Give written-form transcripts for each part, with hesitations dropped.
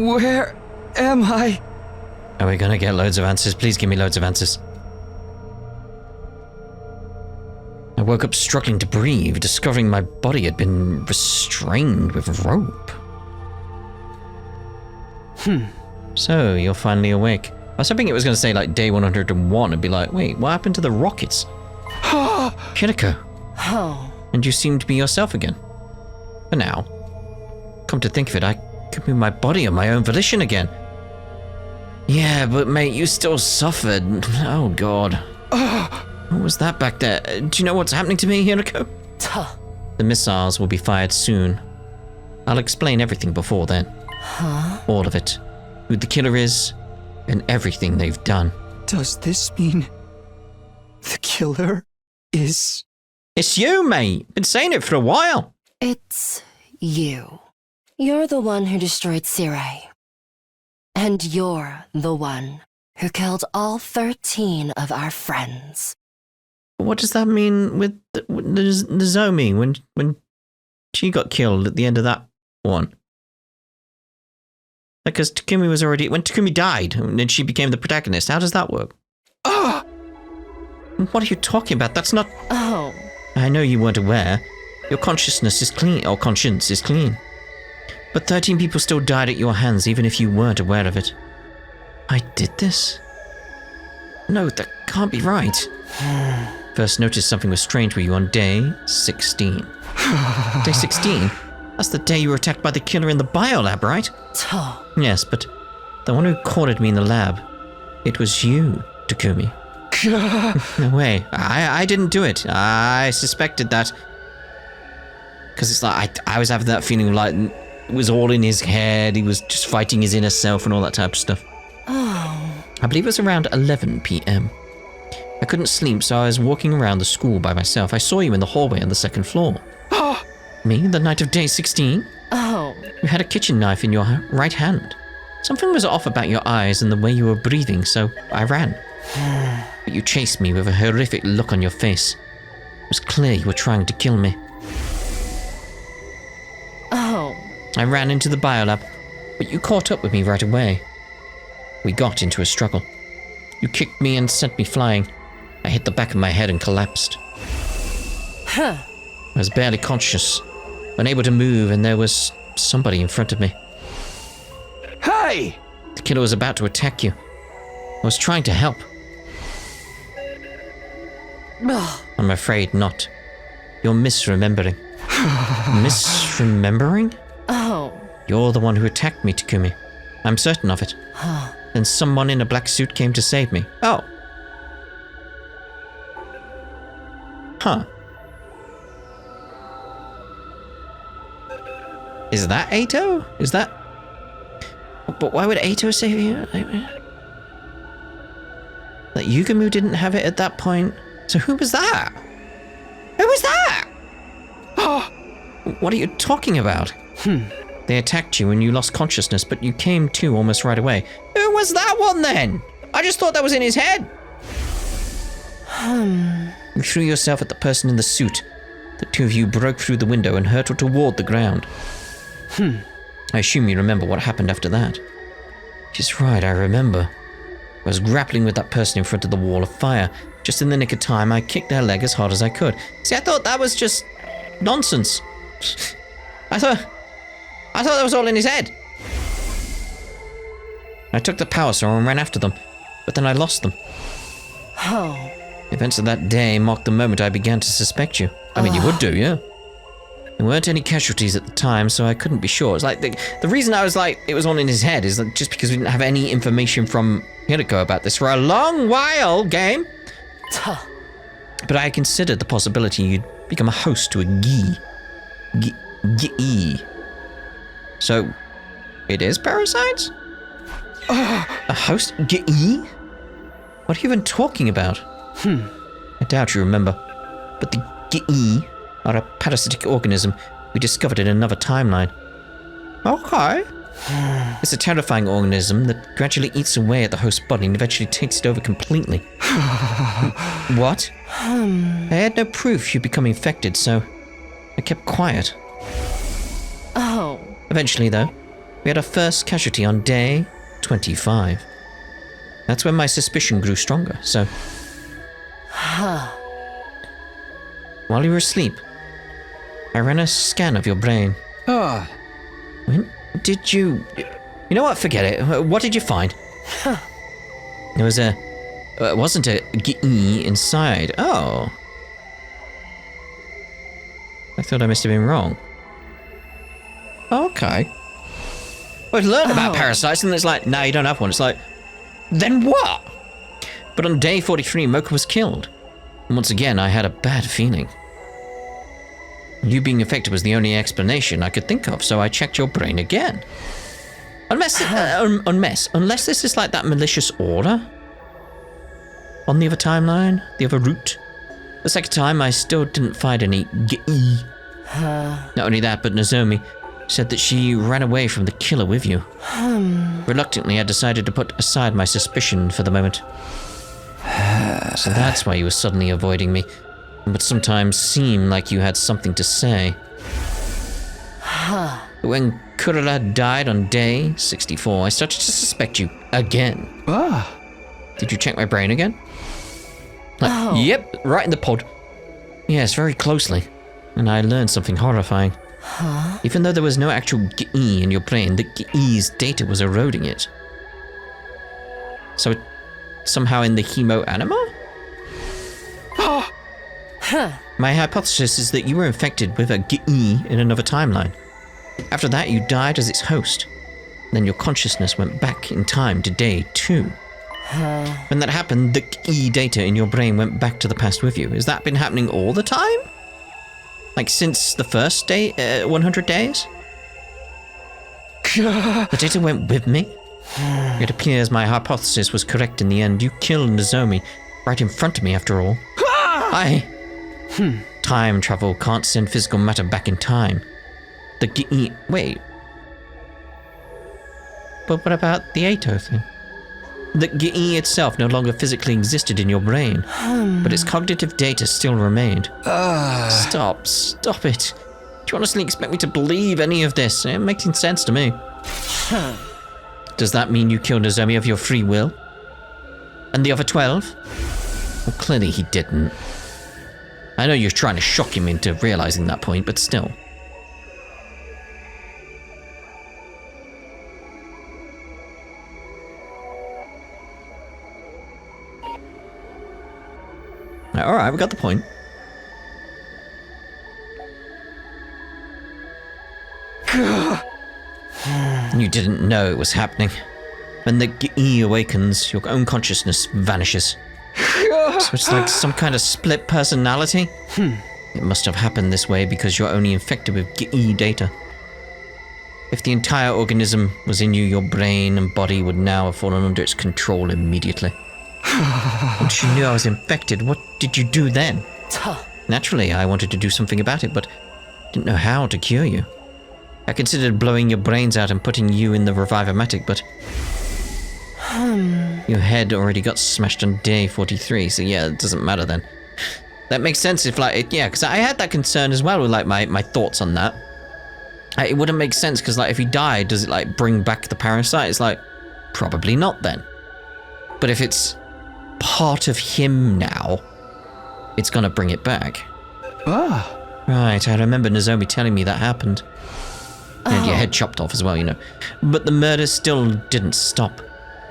Where am I? Are we gonna get loads of answers? Please give me loads of answers. I woke up struggling to breathe, discovering my body had been restrained with rope. So, you're finally awake. I was hoping it was going to say, like, day 101 and be like, wait, what happened to the rockets? Kiriko. And you seem to be yourself again. For now. Come to think of it, I could move my body on my own volition again. Yeah, but mate, you still suffered. Oh, God. What was that back there? Do you know what's happening to me, Kiriko? The missiles will be fired soon. I'll explain everything before then. All of it. Who the killer is, and everything they've done. Does this mean the killer is... It's you, mate. Been saying it for a while. It's you. You're the one who destroyed Sirei. And you're the one who killed all 13 of our friends. What does that mean with the Nozomi when she got killed at the end of that one? Because Takumi was already... When Takumi died, and she became the protagonist, how does that work? What are you talking about? That's not... Oh. I know you weren't aware. Your consciousness is clean, or conscience is clean. But 13 people still died at your hands, even if you weren't aware of it. I did this? No, that can't be right. First noticed something was strange with you on day 16. Day 16? That's the day you were attacked by the killer in the biolab, right? Yes, but the one who cornered me in the lab, it was you, Takumi. No way. I didn't do it. I suspected that. Because it's like, I was having that feeling like it was all in his head, he was just fighting his inner self and all that type of stuff. I believe it was around 11 p.m. I couldn't sleep, so I was walking around the school by myself. I saw you in the hallway on the second floor. Me, the night of day 16? You had a kitchen knife in your right hand. Something was off about your eyes and the way you were breathing, so I ran. But you chased me with a horrific look on your face. It was clear you were trying to kill me. I ran into the biolab, but you caught up with me right away. We got into a struggle. You kicked me and sent me flying. I hit the back of my head and collapsed. I was barely conscious, unable to move, and there was somebody in front of me. Hey! The killer was about to attack you. I was trying to help. I'm afraid not. You're misremembering. Misremembering? You're the one who attacked me, Takumi. I'm certain of it. Then someone in a black suit came to save me. Oh. Huh. Is that Eito? Is that... But why would Eito save you? That Yugamu didn't have it at that point. So who was that? Who was that? What are you talking about? They attacked you and you lost consciousness, but you came to almost right away. Who was that one then? I just thought that was in his head. You threw yourself at the person in the suit. The two of you broke through the window and hurtled toward the ground. I assume you remember what happened after that. She's right, I remember. I was grappling with that person in front of the wall of fire. Just in the nick of time, I kicked their leg as hard as I could. See, I thought that was just nonsense. I thought that was all in his head. I took the power saw and ran after them, but then I lost them. The events of that day marked the moment I began to suspect you. I mean, you would do, yeah? There weren't any casualties at the time, so I couldn't be sure. It's like, the reason I was like, it was all in his head is that just because we didn't have any information from Hiriko about this for a long while, game. But I considered the possibility you'd become a host to a Gi. So, it is parasites? A host? Gi? What are you even talking about? I doubt you remember, but the Gi are a parasitic organism we discovered in another timeline. Okay. It's a terrifying organism that gradually eats away at the host body and eventually takes it over completely. What? I had no proof you'd become infected, so I kept quiet. Eventually, though, We had our first casualty on day 25. That's when my suspicion grew stronger, so... While you were asleep, I ran a scan of your brain. When did you... You know what, forget it. What did you find? There was a... it wasn't a GE inside. Oh. I thought I must have been wrong. Okay. Well, I've learned about parasites, and it's like, nah, you don't have one. It's like, then what? But on day 43, Mocha was killed. And once again, I had a bad feeling. You being infected was the only explanation I could think of, so I checked your brain again. Unless this is like that malicious order on the other timeline, the other route. The second time, I still didn't find any GE. Not only that, but Nozomi said that she ran away from the killer with you. Reluctantly, I decided to put aside my suspicion for the moment. So that's why you were suddenly avoiding me. It would sometimes seem like you had something to say. When Kurala died on day 64, I started to suspect you again. Did you check my brain again? Yep, right in the pod. Yes, very closely. And I learned something horrifying. Even though there was no actual GE in your brain, the GE's data was eroding it. So it somehow in the hemo anima? My hypothesis is that you were infected with a GE in another timeline. After that, you died as its host. Then your consciousness went back in time to day 2. When that happened, the GE data in your brain went back to the past with you. Has that been happening all the time? Like since the first day, 100 days? The data went with me? It appears my hypothesis was correct in the end. You killed Nozomi right in front of me after all. Time travel can't send physical matter back in time. The GE... Wait. But what about the Ato thing? The GE itself no longer physically existed in your brain, but its cognitive data still remained. Stop it. Do you honestly expect me to believe any of this? It makes sense to me. Does that mean you killed Nozomi of your free will? And the other 12? Well, clearly he didn't. I know you're trying to shock him into realizing that point, but still. Alright, we got the point. You didn't know it was happening. When the GE awakens, your own consciousness vanishes. So it's like some kind of split personality? It must have happened this way because you're only infected with GE data. If the entire organism was in you, your brain and body would now have fallen under its control immediately. Once you knew I was infected, what did you do then? Naturally, I wanted to do something about it, but didn't know how to cure you. I considered blowing your brains out and putting you in the Revivomatic, but... Your head already got smashed on day 43, so yeah, it doesn't matter then. That makes sense if, like, yeah, because I had that concern as well with, like, my thoughts on that. It wouldn't make sense, because, like, if he died, does it, like, bring back the parasite? It's like, probably not then. But if it's part of him now, it's gonna bring it back. Right, I remember Nozomi telling me that happened. And your head chopped off as well, you know. But the murder still didn't stop.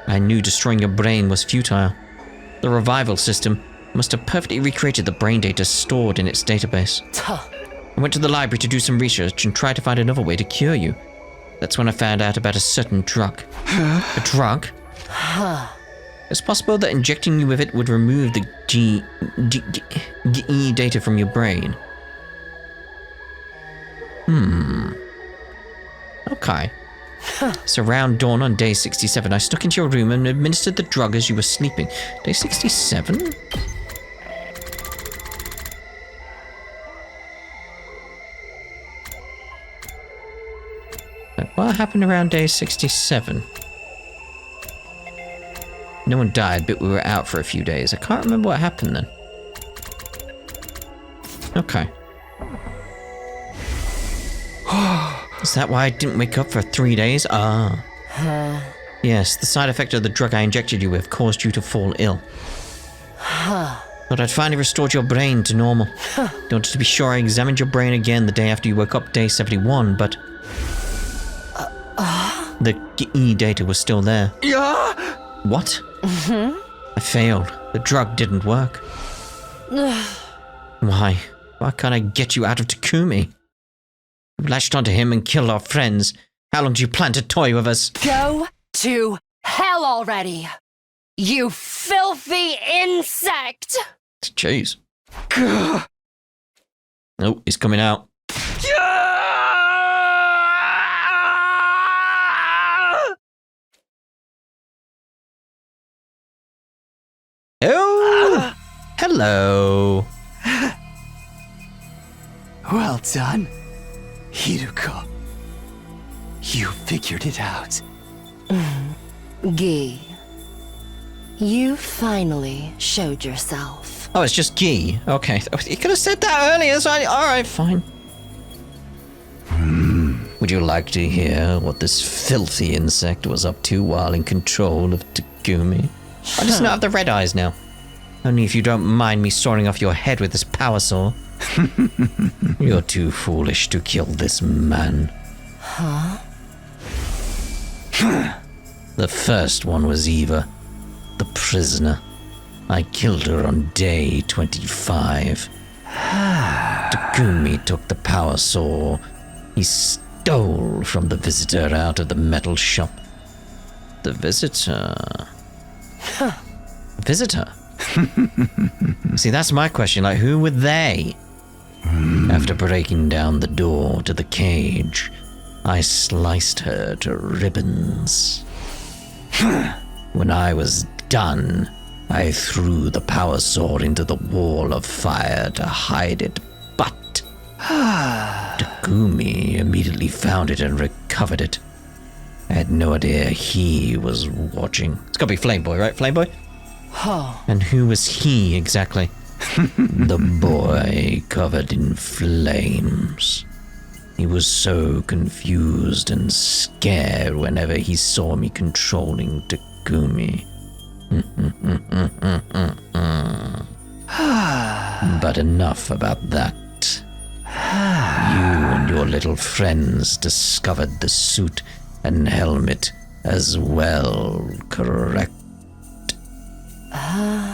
I knew destroying your brain was futile. The revival system must have perfectly recreated the brain data stored in its database. I went to the library to do some research and try to find another way to cure you. That's when I found out about a certain drug. A drug? It's possible that injecting you with it would remove the GE data from your brain. Okay. So around dawn on day 67, I snuck into your room and administered the drug as you were sleeping. Day 67? What happened around day 67? No one died, but we were out for a few days. I can't remember what happened then. Okay. Is that why I didn't wake up for 3 days? Ah. Yes, the side effect of the drug I injected you with caused you to fall ill. But I'd finally restored your brain to normal. In order to be sure, I examined your brain again the day after you woke up, day 71, but... the E data was still there. Yeah. What? I failed. The drug didn't work. Why? Why can't I get you out of Takumi? You latched onto him and killed our friends. How long do you plan to toy with us? Go to hell already! You filthy insect! Jeez. Oh, he's coming out. Oh! Hello. Well done, Hiruko. You figured it out. Gi, you finally showed yourself. Oh, it's just Gi. Okay. You could have said that earlier, so alright, fine. Would you like to hear what this filthy insect was up to while in control of Takumi? I just not have the red eyes now. Only if you don't mind me sawing off your head with this power saw. You're too foolish to kill this man. Huh? The first one was Eva, the prisoner. I killed her on day 25. Takumi took the power saw. He stole from the visitor out of the metal shop. The visitor? Visitor? See, that's my question. Like, who were they? After breaking down the door to the cage, I sliced her to ribbons. When I was done, I threw the power sword into the wall of fire to hide it, but Takumi immediately found it and recovered it. I had no idea he was watching. It's gotta be Flameboy, right? Flameboy? Oh. And who was he exactly? The boy covered in flames. He was so confused and scared whenever he saw me controlling Takumi. But enough about that. You and your little friends discovered the suit and helmet as well, correct?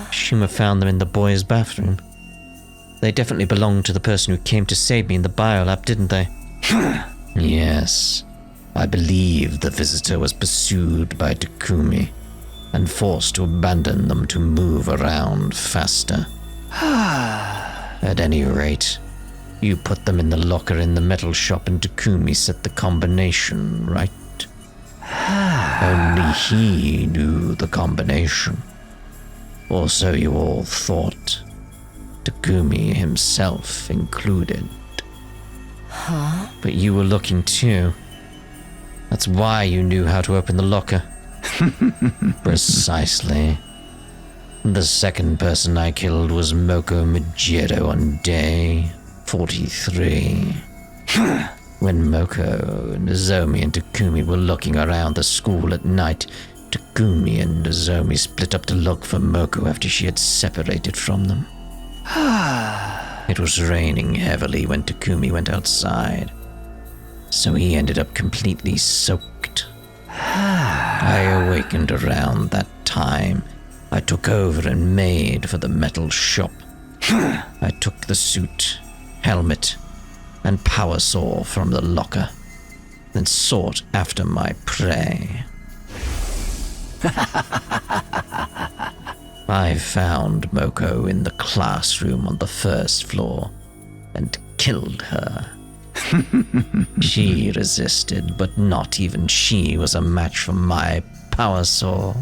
Shuma found them in the boys' bathroom. They definitely belonged to the person who came to save me in the biolab, didn't they? Yes. I believe the visitor was pursued by Takumi and forced to abandon them to move around faster. At any rate, you put them in the locker in the metal shop and Takumi set the combination, right? Only he knew the combination. Or so you all thought. Takumi himself included. Huh? But you were looking too. That's why you knew how to open the locker. Precisely. The second person I killed was Moko Majiro on day 43. When Moko, Nozomi, and Takumi were looking around the school at night, Takumi and Nozomi split up to look for Moko after she had separated from them. It was raining heavily when Takumi went outside, so he ended up completely soaked. I awakened around that time. I took over and made for the metal shop. I took the suit, helmet, and power saw from the locker, then sought after my prey. I found Moko in the classroom on the first floor and killed her. She resisted, but not even she was a match for my power saw.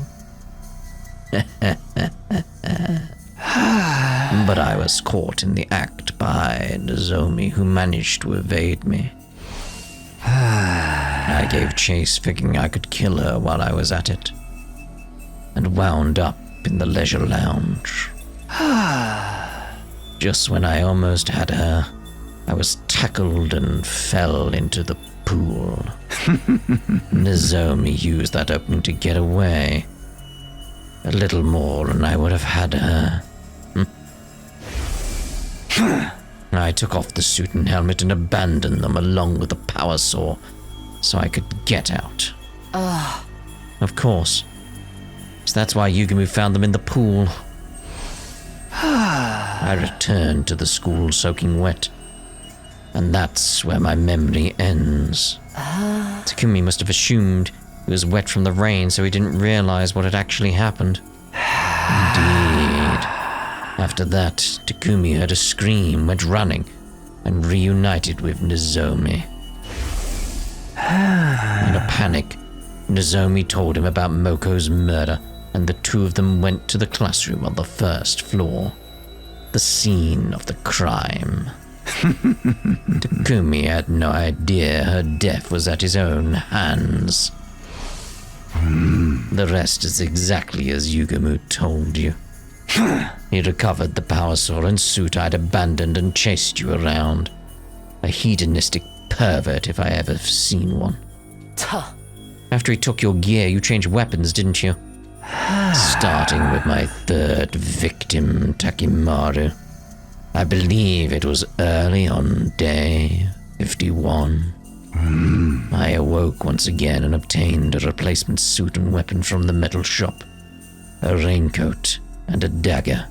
But I was caught in the act by Nozomi, who managed to evade me. I gave chase, figuring I could kill her while I was at it, and wound up in the leisure lounge. Just when I almost had her, I was tackled and fell into the pool. Nozomi used that opening to get away. A little more and I would have had her. I took off the suit and helmet and abandoned them along with the power saw so I could get out. Of course. So that's why Yugumu found them in the pool. I returned to the school soaking wet. And that's where my memory ends. Takumi must have assumed he was wet from the rain, so he didn't realize what had actually happened. Indeed. After that, Takumi heard a scream, went running, and reunited with Nozomi. In a panic, Nozomi told him about Moko's murder, and the two of them went to the classroom on the first floor, the scene of the crime. Takumi had no idea her death was at his own hands. The rest is exactly as Yugumu told you. He recovered the power saw and suit I'd abandoned and chased you around. A hedonistic pervert if I ever have seen one. After he took your gear, you changed weapons, didn't you? Starting with my third victim, Takimaru. I believe it was early on day 51. I awoke once again and obtained a replacement suit and weapon from the metal shop. A raincoat and a dagger.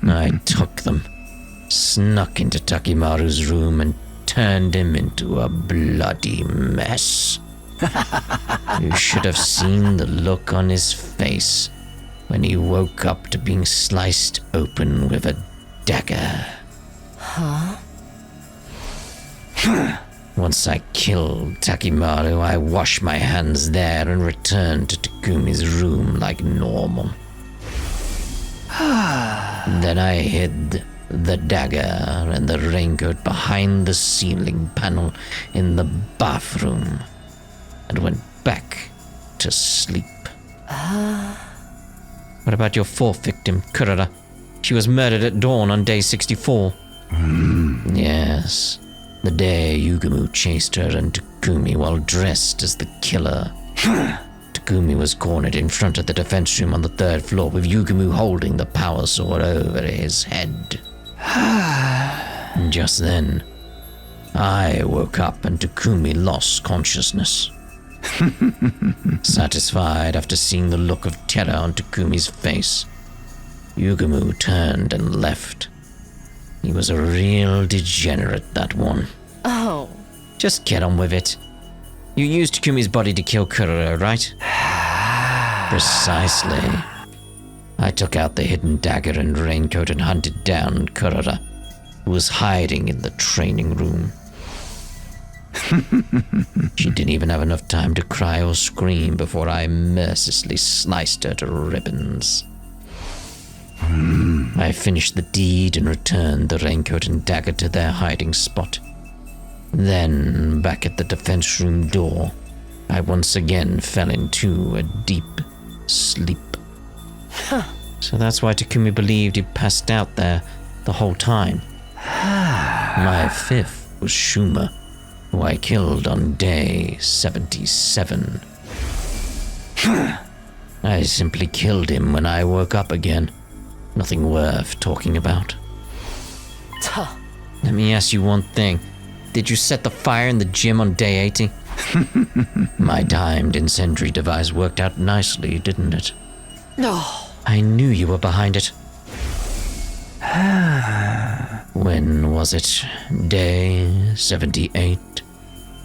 I took them, snuck into Takimaru's room and turned him into a bloody mess. You should have seen the look on his face when he woke up to being sliced open with a dagger. Once I killed Takimaru, I washed my hands there and returned to Takumi's room like normal. Then I hid the dagger and the raincoat behind the ceiling panel in the bathroom and went back to sleep. What about your fourth victim, Kurara? She was murdered at dawn on day 64. Yes, the day Yugumu chased her and Takumi while dressed as the killer. Takumi was cornered in front of the defense room on the third floor with Yugumu holding the power sword over his head. And just then, I woke up and Takumi lost consciousness. Satisfied after seeing the look of terror on Takumi's face, Yugumu turned and left. He was a real degenerate, that one. Oh. Just get on with it. You used Takumi's body to kill Kurara, right? Precisely. I took out the hidden dagger and raincoat and hunted down Kurara, who was hiding in the training room. She didn't even have enough time to cry or scream before I mercilessly sliced her to ribbons. I finished the deed and returned the raincoat and dagger to their hiding spot. Then, back at the defense room door, I once again fell into a deep sleep. So that's why Takumi believed he passed out there the whole time. My fifth was Shuma, who I killed on day 77. I simply killed him when I woke up again. Nothing worth talking about. Let me ask you one thing. Did you set the fire in the gym on day 80? My timed incendiary device worked out nicely, didn't it? No. I knew you were behind it. When was it? Day 78?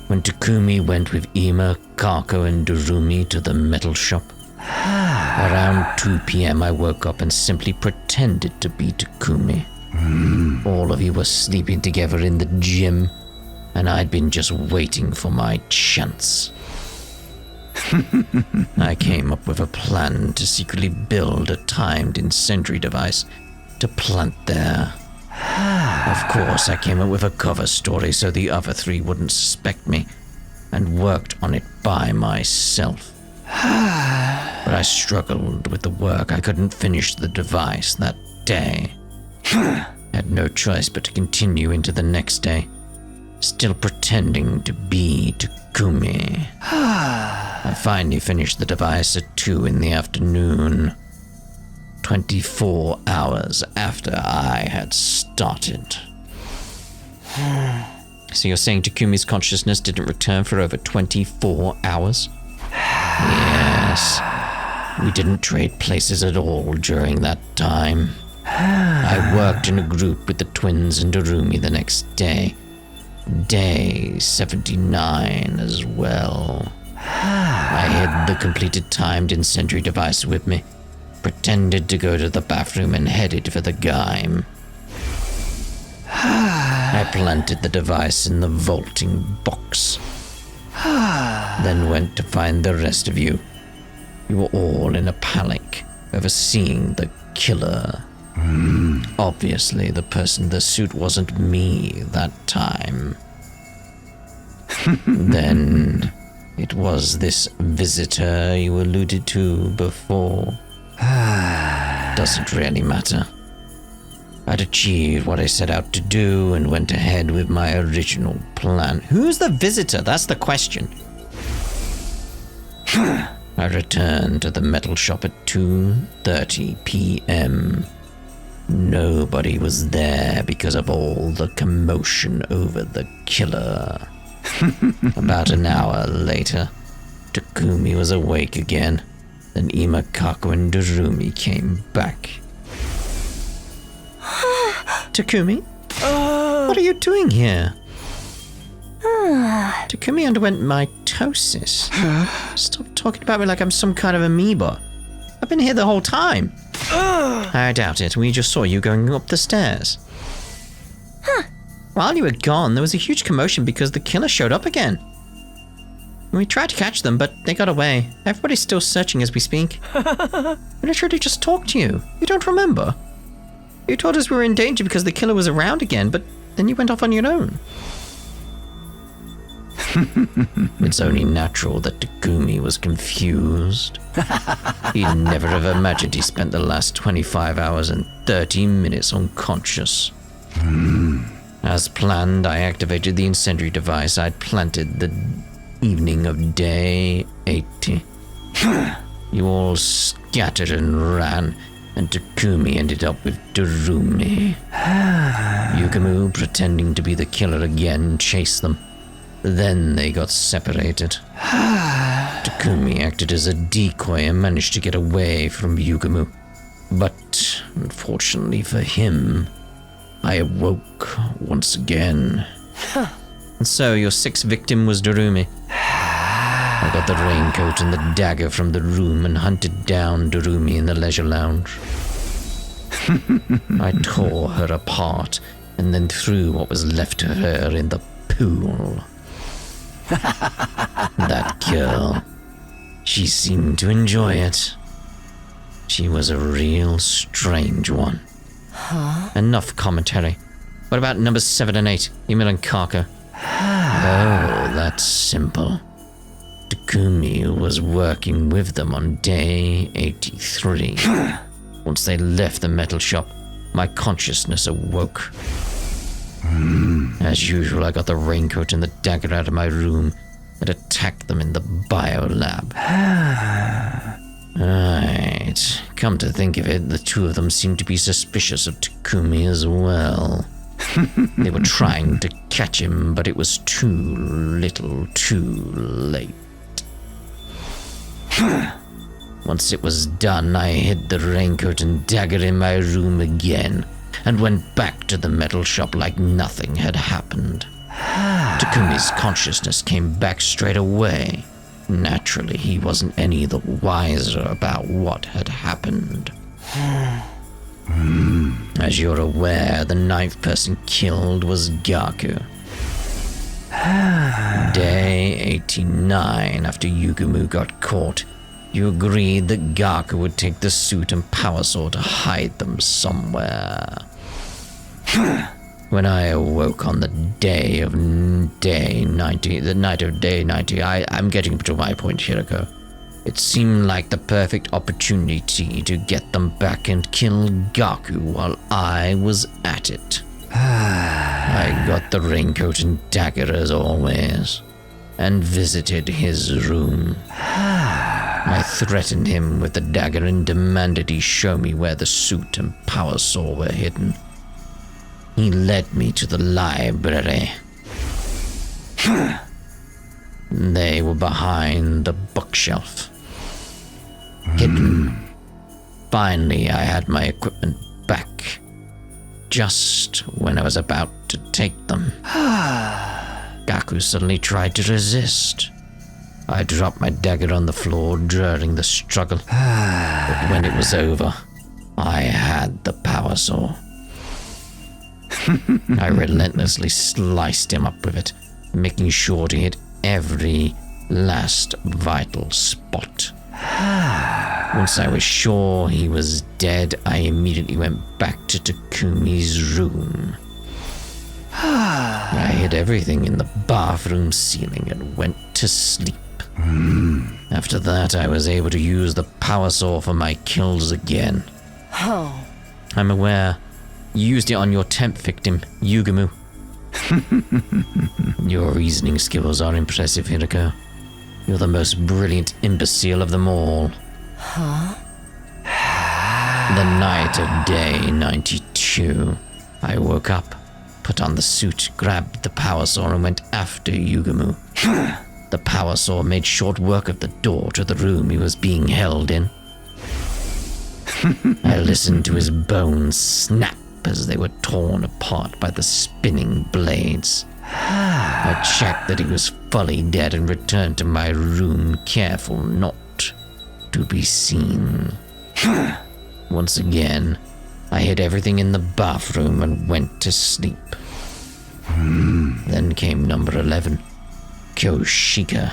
When Takumi went with Ima, Kako, and Durumi to the metal shop. Around 2 p.m. I woke up and simply pretended to be Takumi. All of you were sleeping together in the gym, and I'd been just waiting for my chance. I came up with a plan to secretly build a timed incendiary device to plant there. Of course, I came up with a cover story so the other three wouldn't suspect me, and worked on it by myself. But I struggled with the work. I couldn't finish the device that day. had no choice but to continue into the next day, still pretending to be Takumi. I finally finished the device at 2 in the afternoon, 24 hours after I had started. So you're saying Takumi's consciousness didn't return for over 24 hours? Yes. We didn't trade places at all during that time. I worked in a group with the twins and Darumi the next day. Day 79 as well. I had the completed timed incendiary device with me, pretended to go to the bathroom and headed for the Gaim. I planted the device in the vaulting box, then went to find the rest of you. You were all in a panic over seeing the killer. Obviously, the person in the suit wasn't me that time. Then, it was this visitor you alluded to before. Doesn't really matter. I'd achieved what I set out to do and went ahead with my original plan. Who's the visitor? That's the question. I returned to the metal shop at 2:30 p.m. Nobody was there because of all the commotion over the killer. About an hour later, Takumi was awake again. Then Imakaku and Darumi came back. Takumi? What are you doing here? Takumi underwent mitosis. Stop talking about me like I'm some kind of amoeba. I've been here the whole time. I doubt it. We just saw you going up the stairs. While you were gone, there was a huge commotion because the killer showed up again. We tried to catch them, but they got away. Everybody's still searching as we speak. We literally just talked to you. You don't remember? You told us we were in danger because the killer was around again, but then you went off on your own. It's only natural that Takumi was confused. He'd never have imagined he spent the last 25 hours and 30 minutes unconscious. As planned, I activated the incendiary device I'd planted the evening of day 80. You all scattered and ran, and Takumi ended up with Darumi. Yukamu, pretending to be the killer again, chased them. Then they got separated. Takumi acted as a decoy and managed to get away from Yukamu. But, unfortunately for him, I awoke once again. And so your sixth victim was Darumi. I got the raincoat and the dagger from the room and hunted down Darumi in the leisure lounge. I tore her apart and then threw what was left of her in the pool. That girl, she seemed to enjoy it. She was a real strange one. Enough commentary. What about numbers 7 and 8, Emil and Kaka? Oh, that's simple. Takumi was working with them on day 83. Once they left the metal shop, my consciousness awoke. As usual, I got the raincoat and the dagger out of my room and attacked them in the biolab. Right, come to think of it, the two of them seemed to be suspicious of Takumi as well. They were trying to catch him, but it was too little too late. Once it was done, I hid the raincoat and dagger in my room again and went back to the metal shop like nothing had happened. Takumi's consciousness came back straight away. Naturally, he wasn't any the wiser about what had happened. As you're aware, the 9th person killed was Gaku. Day 89, after Yugumu got caught, you agreed that Gaku would take the suit and power sword to hide them somewhere. When I awoke on the day of day 90, the night of day 90, I'm getting to my point, Hiroko. It seemed like the perfect opportunity to get them back and kill Gaku while I was at it. I got the raincoat and dagger as always, and visited his room. I threatened him with the dagger and demanded he show me where the suit and power saw were hidden. He led me to the library. They were behind the bookshelf. Hidden. Finally, I had my equipment back. Just when I was about to take them. Gaku suddenly tried to resist. I dropped my dagger on the floor during the struggle. But when it was over, I had the power saw. I relentlessly sliced him up with it, making sure to hit every last vital spot. Once I was sure he was dead, I immediately went back to Takumi's room. I hid everything in the bathroom ceiling and went to sleep. After that, I was able to use the power saw for my kills again. Oh. I'm aware. You used it on your 10th victim, Yugumu. Your reasoning skills are impressive, Hiruko. You're the most brilliant imbecile of them all. Huh? The night of day 92, I woke up, put on the suit, grabbed the power saw and went after Yugumu. The power saw made short work of the door to the room he was being held in. I listened to his bones snap as they were torn apart by the spinning blades. I checked that he was fully dead and returned to my room, careful not to be seen. Once again, I hid everything in the bathroom and went to sleep. Then came number 11, Kyoshika,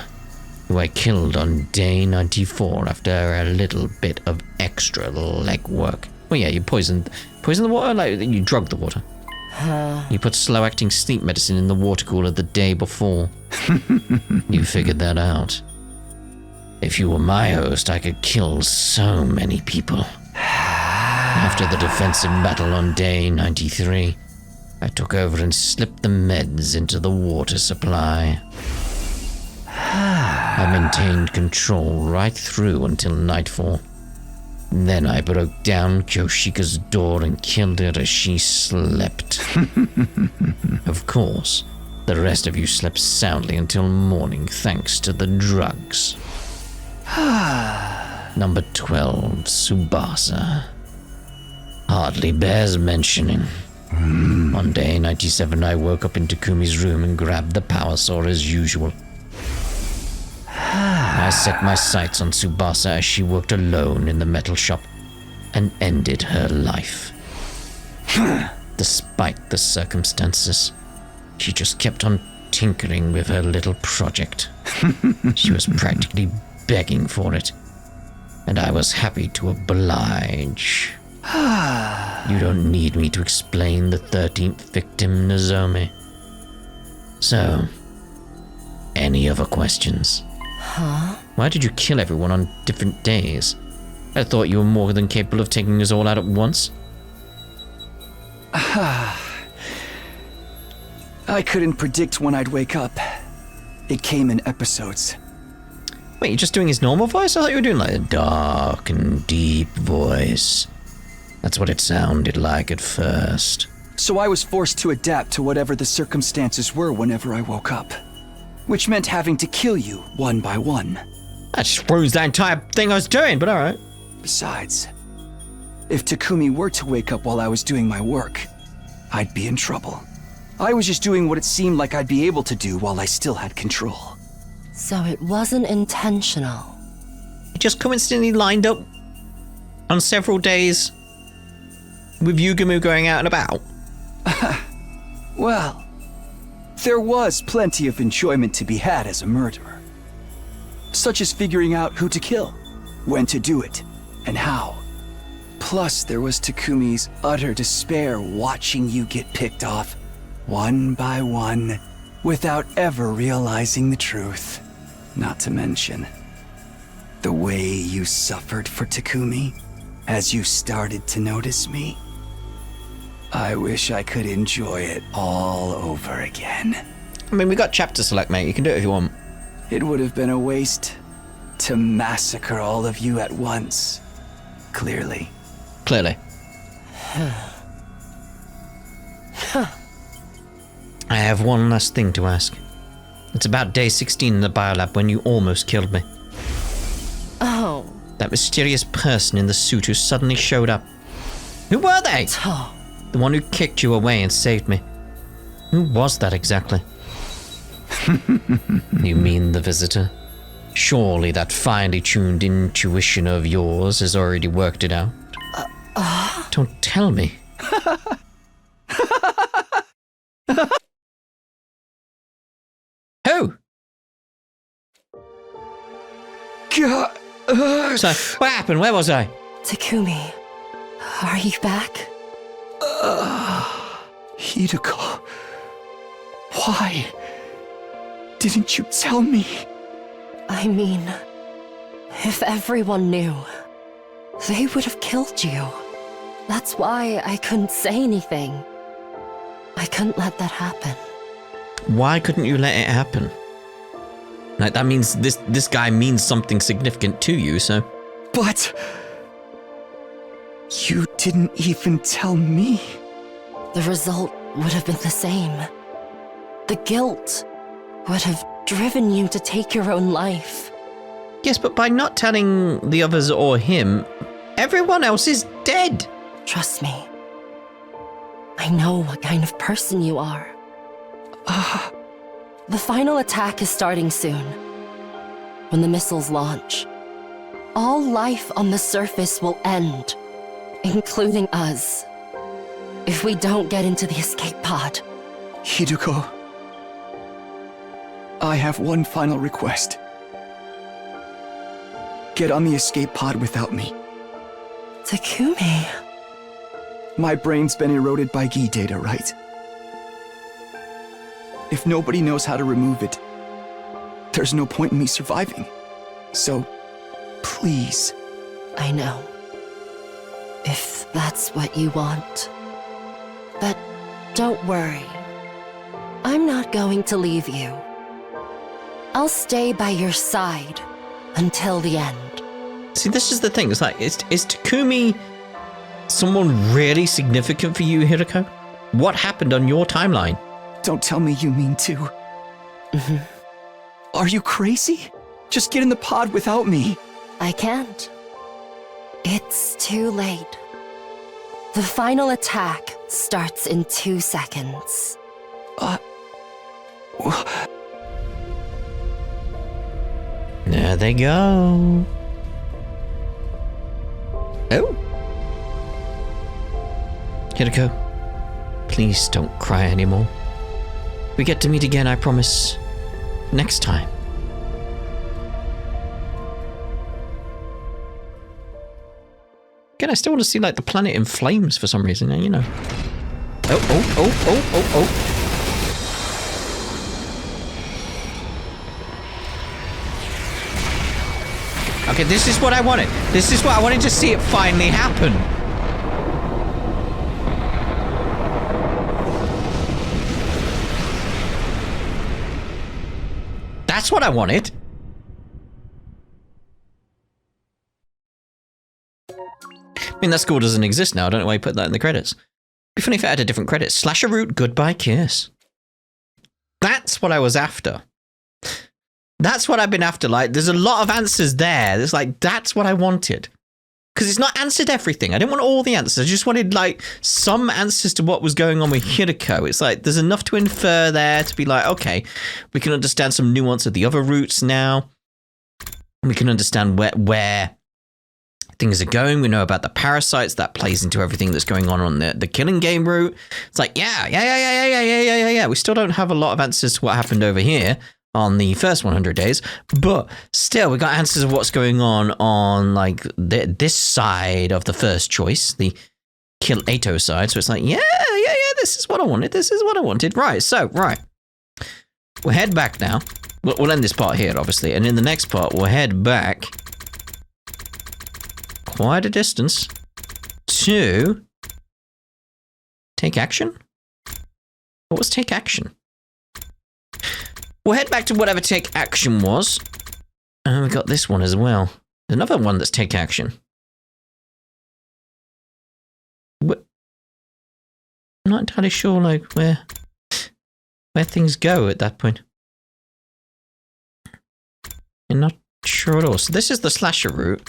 who I killed on day 94 after a little bit of extra legwork. Well, yeah, you poisoned the water? Like, you drugged the water. You put slow-acting sleep medicine in the water cooler the day before. You figured that out. If you were my host, I could kill so many people. After the defensive battle on day 93, I took over and slipped the meds into the water supply. I maintained control right through until nightfall. Then I broke down Kyoshika's door and killed her as she slept. Of course, the rest of you slept soundly until morning thanks to the drugs. Number 12, Tsubasa. Hardly bears mentioning. On day 97, I woke up in Takumi's room and grabbed the power saw as usual. I set my sights on Tsubasa as she worked alone in the metal shop and ended her life. Despite the circumstances, she just kept on tinkering with her little project. She was practically begging for it, and I was happy to oblige. You don't need me to explain the 13th victim, Nozomi. So, any other questions? Huh? Why did you kill everyone on different days? I thought you were more than capable of taking us all out at once. I couldn't predict when I'd wake up. It came in episodes. Wait, you're just doing his normal voice? I thought you were doing like a dark and deep voice. That's what it sounded like at first. So I was forced to adapt to whatever the circumstances were whenever I woke up. Which meant having to kill you one by one. That just ruins the entire thing I was doing, but alright. Besides, if Takumi were to wake up while I was doing my work, I'd be in trouble. I was just doing what it seemed like I'd be able to do while I still had control. So it wasn't intentional. It just coincidentally lined up on several days with Yugumu going out and about. Well, there was plenty of enjoyment to be had as a murderer. Such as figuring out who to kill, when to do it, and how. Plus, there was Takumi's utter despair watching you get picked off, one by one, without ever realizing the truth. Not to mention, the way you suffered for Takumi as you started to notice me? I wish I could enjoy it all over again. I mean, we got chapter select, mate. You can do it if you want. It would have been a waste to massacre all of you at once. Clearly. Clearly. I have one last thing to ask. It's about day 16 in the biolab when you almost killed me. Oh. That mysterious person in the suit who suddenly showed up. Who were they? Oh. The one who kicked you away and saved me. Who was that exactly? You mean the visitor? Surely that finely tuned intuition of yours has already worked it out. Don't tell me. Who? So, what happened? Where was I? Takumi, are you back? Hideko, why didn't you tell me? I mean, if everyone knew, they would have killed you. That's why I couldn't say anything. I couldn't let that happen. Why couldn't you let it happen? Like, that means this guy means something significant to you, so... But... you didn't even tell me. The result would have been the same. The guilt would have driven you to take your own life. Yes, but by not telling the others or him, everyone else is dead. Trust me. I know what kind of person you are. The final attack is starting soon. When the missiles launch, all life on the surface will end, including us. If we don't get into the escape pod. Hideko, I have one final request. Get on the escape pod without me. Takumi. My brain's been eroded by Gi data, right? If nobody knows how to remove it, there's no point in me surviving. So, please. I know. If that's what you want. But don't worry. I'm not going to leave you. I'll stay by your side until the end. See, this is the thing. It's like, is Takumi someone really significant for you, Hideko? What happened on your timeline? Don't tell me you mean to. Are you crazy? Just get in the pod without me. I can't. It's too late. The final attack starts in 2 seconds. There they go. Oh. Hideko, please don't cry anymore. We get to meet again, I promise. Next time. Again, I still want to see, like, the planet in flames for some reason, you know. Oh. Okay, this is what I wanted. This is what I wanted to see it finally happen. That's what I wanted. I mean, that score doesn't exist now. I don't know why you put that in the credits. It'd be funny if it had a different credit. Slasher route, goodbye kiss. That's what I was after. That's what I've been after. Like, there's a lot of answers there. There's like, that's what I wanted. Because it's not answered everything. I didn't want all the answers. I just wanted, like, some answers to what was going on with Hideko. It's like, there's enough to infer there to be like, okay, we can understand some nuance of the other routes now. We can understand where things are going. We know about the parasites. That plays into everything that's going on the killing game route. It's like, yeah. We still don't have a lot of answers to what happened over here on the first 100 days, but still we got answers of what's going on like this side of the first choice, the kill Ato side. So it's like, yeah, this is what I wanted. Right, so, we'll head back now. We'll end this part here, obviously, and in the next part, we'll head back quite a distance to take action. What was take action? We'll head back to whatever take action was. And we got this one as well. Another one that's take action. What? I'm not entirely sure, like, where things go at that point. I'm not sure at all. So this is the slasher route.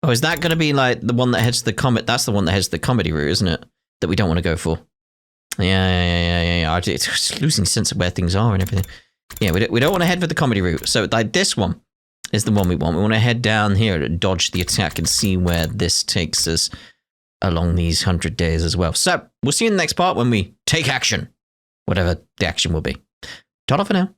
Oh, is that going to be like the one that heads to the comet? That's the one that heads to the comedy route, isn't it? That we don't want to go for. Yeah. It's losing sense of where things are and everything. Yeah, we don't want to head for the comedy route. So like this one is the one we want. We want to head down here to dodge the attack and see where this takes us along these 100 days as well. So we'll see you in the next part when we take action. Whatever the action will be. Ta-da for now.